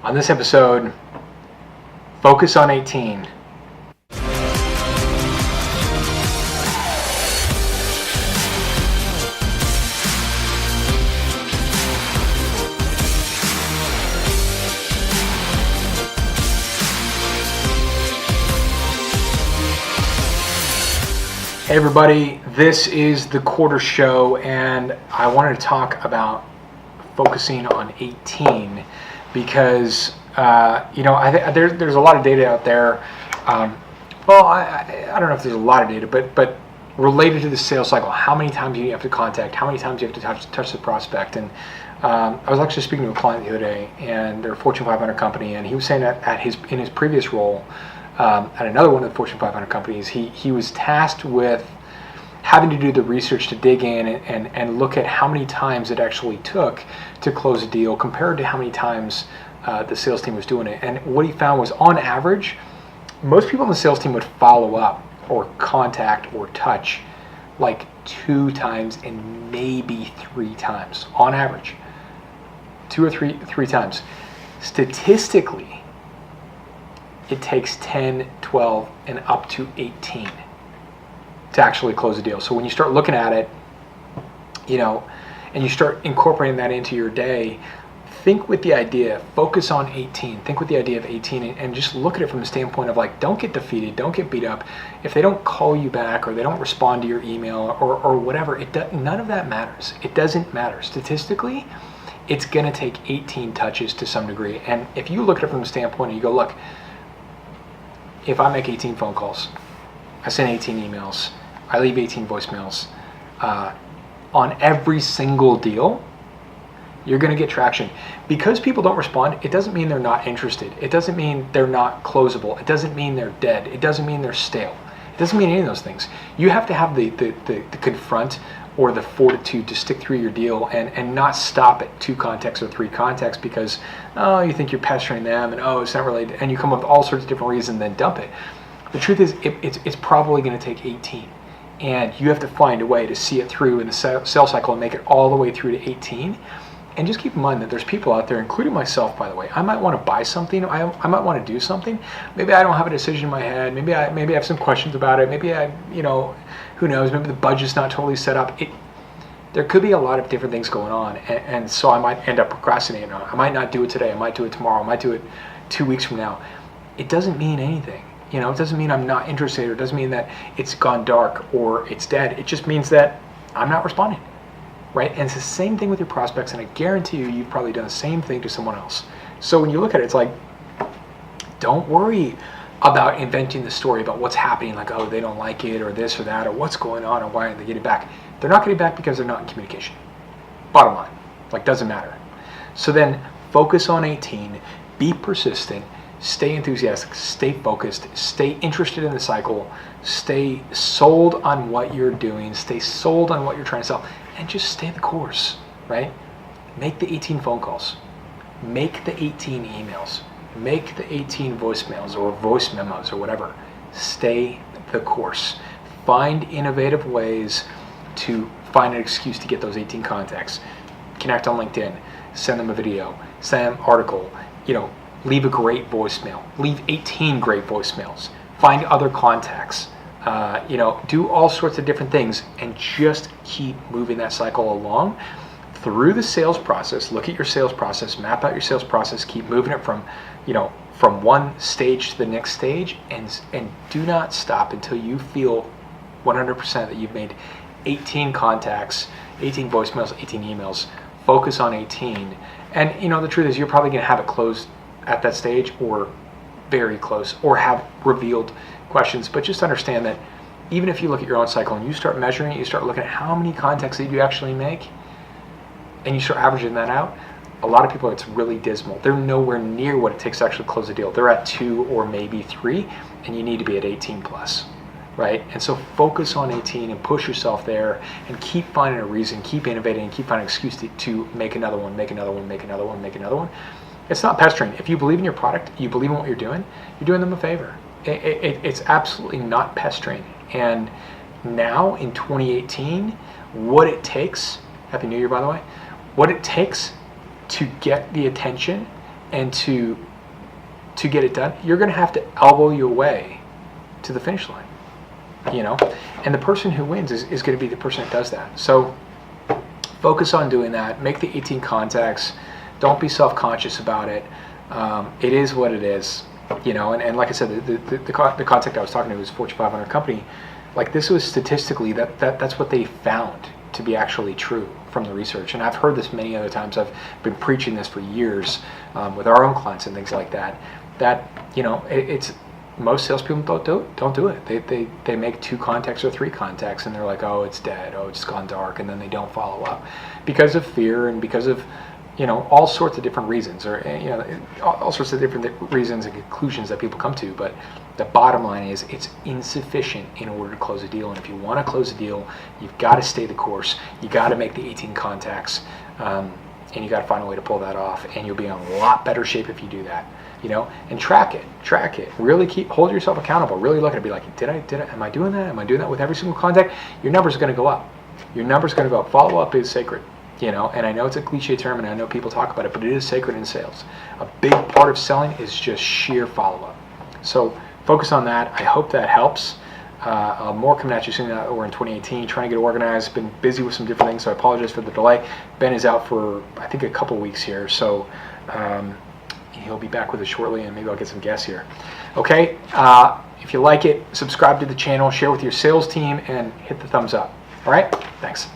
On this episode, focus on 18. Hey everybody, this is the quarter show, and I wanted to talk about focusing on 18 because there's a lot of data out there. I don't know if there's a lot of data, but related to the sales cycle, how many times you have to contact, how many times you have to touch the prospect. And I was actually speaking to a client the other day, and they're a Fortune 500 company, and he was saying that in his previous role at another one of the Fortune 500 companies, he was tasked with having to do the research to dig in and look at how many times it actually took to close a deal compared to how many times the sales team was doing it. And what he found was, on average, most people on the sales team would follow up or contact or touch like 2 times and maybe 3 times on average. 2 or 3 times. Statistically, it takes 10, 12, and up to 18 to actually close a deal. So when you start looking at it, and you start incorporating that into your day, think with the idea, focus on 18. Think with the idea of 18 and just look at it from the standpoint of, like, don't get defeated, don't get beat up. If they don't call you back or they don't respond to your email or whatever, none of that matters. It doesn't matter. Statistically, it's going to take 18 touches to some degree. And if you look at it from the standpoint and you go, look, if I make 18 phone calls, I send 18 emails, I leave 18 voicemails, on every single deal, you're going to get traction. Because people don't respond, it doesn't mean they're not interested. It doesn't mean they're not closable. It doesn't mean they're dead. It doesn't mean they're stale. It doesn't mean any of those things. You have to have the confront or the fortitude to stick through your deal and not stop at 2 contacts or 3 contacts because, you think you're pestering them and, it's not really, and you come up with all sorts of different reasons and then dump it. The truth is, it's probably going to take 18. And you have to find a way to see it through in the sales cycle and make it all the way through to 18. And just keep in mind that there's people out there, including myself, by the way. I might want to buy something. I might want to do something. Maybe I don't have a decision in my head. Maybe I have some questions about it. Maybe who knows? Maybe the budget's not totally set up. There could be a lot of different things going on, and so I might end up procrastinating on it. I might not do it today. I might do it tomorrow. I might do it 2 weeks from now. It doesn't mean anything. It doesn't mean I'm not interested, or it doesn't mean that it's gone dark or it's dead. It just means that I'm not responding, right? And it's the same thing with your prospects, and I guarantee you've probably done the same thing to someone else. So when you look at it, it's like, don't worry about inventing the story about what's happening, like, they don't like it or this or that or what's going on or why aren't they getting back. They're not getting back because they're not in communication. Bottom line, doesn't matter. So then focus on 18, be persistent, stay enthusiastic, stay focused, stay interested in the cycle, stay sold on what you're doing, stay sold on what you're trying to sell, and just stay the course, right? Make the 18 phone calls, make the 18 emails, make the 18 voicemails or voice memos or whatever. Stay the course. Find innovative ways to find an excuse to get those 18 contacts. Connect on LinkedIn, send them a video, send them an article, leave a great voicemail, leave 18 great voicemails, find other contacts, do all sorts of different things, and just keep moving that cycle along through the sales process. Look at your sales process, map out your sales process, keep moving it from one stage to the next stage, and do not stop until you feel 100% that you've made 18 contacts, 18 voicemails, 18 emails. Focus on 18. And the truth is, you're probably going to have it closed at that stage or very close or have revealed questions. But just understand that even if you look at your own cycle and you start measuring it, you start looking at how many contacts did you actually make, and you start averaging that out, a lot of people, it's really dismal. They're nowhere near what it takes to actually close a deal. They're at 2 or maybe 3, and you need to be at 18 plus. Right? And so focus on 18 and push yourself there and keep finding a reason, keep innovating, and keep finding an excuse to make another one, make another one, make another one, make another one. It's not pestering. If you believe in your product, you believe in what you're doing them a favor. It's absolutely not pestering. And now in 2018, what it takes, Happy New Year, by the way, what it takes to get the attention and to get it done, you're going to have to elbow your way to the finish line, and the person who wins is going to be the person that does that. So focus on doing that. Make the 18 contacts. Don't be self-conscious about it. It is what it is, and like I said, the contact I was talking to was a Fortune 500 company. Like, this was statistically, that's what they found to be actually true from the research. And I've heard this many other times. I've been preaching this for years with our own clients and things like that. It's most salespeople don't do it. They make 2 contacts or 3 contacts, and they're like, oh, it's dead, oh, it's gone dark, and then they don't follow up because of fear and because of all sorts of different reasons, or all sorts of different reasons and conclusions that people come to. But the bottom line is, it's insufficient in order to close a deal. And if you want to close a deal, you've got to stay the course. You got to make the 18 contacts, and you got to find a way to pull that off. And you'll be in a lot better shape if you do that. And track it. Really hold yourself accountable. Really look at it. Be like, am I doing that? Am I doing that with every single contact? Your numbers are going to go up. Follow up is sacred. And I know it's a cliche term, and I know people talk about it, but it is sacred in sales. A big part of selling is just sheer follow-up. So focus on that. I hope that helps. More coming at you soon. We're in 2018, trying to get organized. Been busy with some different things, so I apologize for the delay. Ben is out for, I think, a couple weeks here, so he'll be back with us shortly, and maybe I'll get some guests here. Okay, if you like it, subscribe to the channel, share with your sales team, and hit the thumbs up. All right, thanks.